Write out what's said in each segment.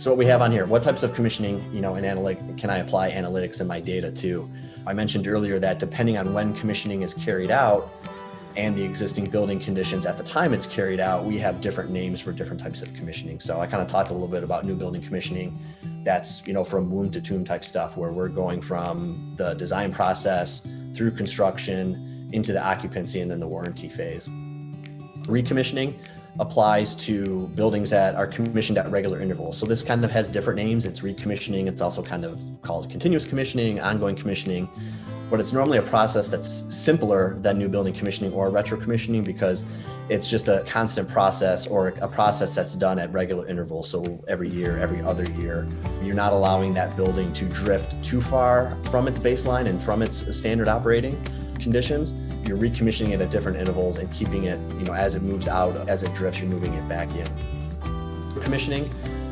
So what we have on here, what types of commissioning, and analytic can I apply analytics in my data to? I mentioned earlier that depending on when commissioning is carried out and the existing building conditions at the time it's carried out, we have different names for different types of commissioning. So I kind of talked a little bit about new building commissioning. That's, from womb to tomb type stuff, where we're going from the design process through construction into the occupancy and then the warranty phase. Recommissioning applies to buildings that are commissioned at regular intervals. So this kind of has different names. It's recommissioning. It's also kind of called continuous commissioning, ongoing commissioning, but it's normally a process that's simpler than new building commissioning or retro commissioning because it's just a constant process or a process that's done at regular intervals. So every year, every other year, you're not allowing that building to drift too far from its baseline and from its standard operating conditions. You're recommissioning it at different intervals and keeping it, as it moves out, as it drifts, you're moving it back in. Commissioning,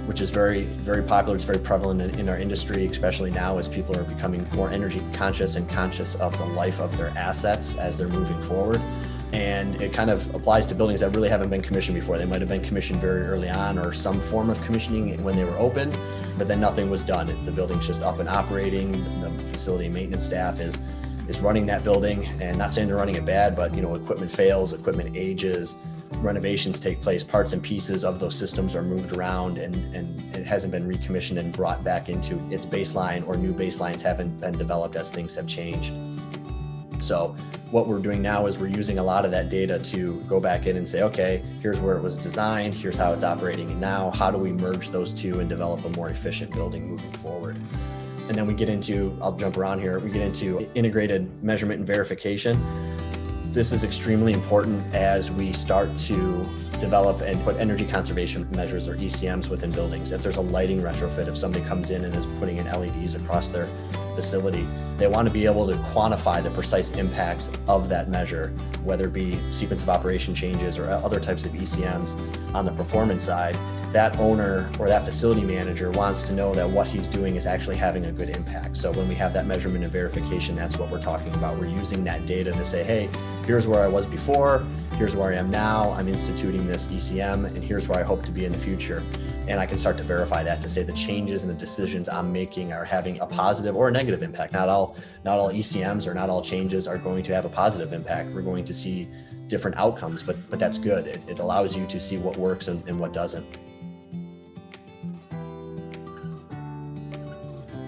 which is very, very popular. It's very prevalent in our industry, especially now as people are becoming more energy conscious and conscious of the life of their assets as they're moving forward. And it kind of applies to buildings that really haven't been commissioned before. They might have been commissioned very early on or some form of commissioning when they were open, but then nothing was done. The building's just up and operating. The facility maintenance staff is running that building, and not saying they're running it bad, but equipment fails, equipment ages, renovations take place, parts and pieces of those systems are moved around, and it hasn't been recommissioned and brought back into its baseline, or new baselines haven't been developed as things have changed. So what we're doing now is we're using a lot of that data to go back in and say, okay, here's where it was designed, here's how it's operating now, how do we merge those two and develop a more efficient building moving forward? And then we get into, I'll jump around here, we get into integrated measurement and verification. This is extremely important as we start to develop and put energy conservation measures, or ECMs, within buildings. If there's a lighting retrofit, if somebody comes in and is putting in LEDs across their facility, they want to be able to quantify the precise impact of that measure, whether it be sequence of operation changes or other types of ECMs on the performance side. That owner or that facility manager wants to know that what he's doing is actually having a good impact. So when we have that measurement and verification, that's what we're talking about. We're using that data to say, hey, here's where I was before, here's where I am now, I'm instituting this ECM, and here's where I hope to be in the future. And I can start to verify that to say the changes and the decisions I'm making are having a positive or a negative impact. Not all ECMs or not all changes are going to have a positive impact. We're going to see different outcomes, but that's good. It allows you to see what works and what doesn't.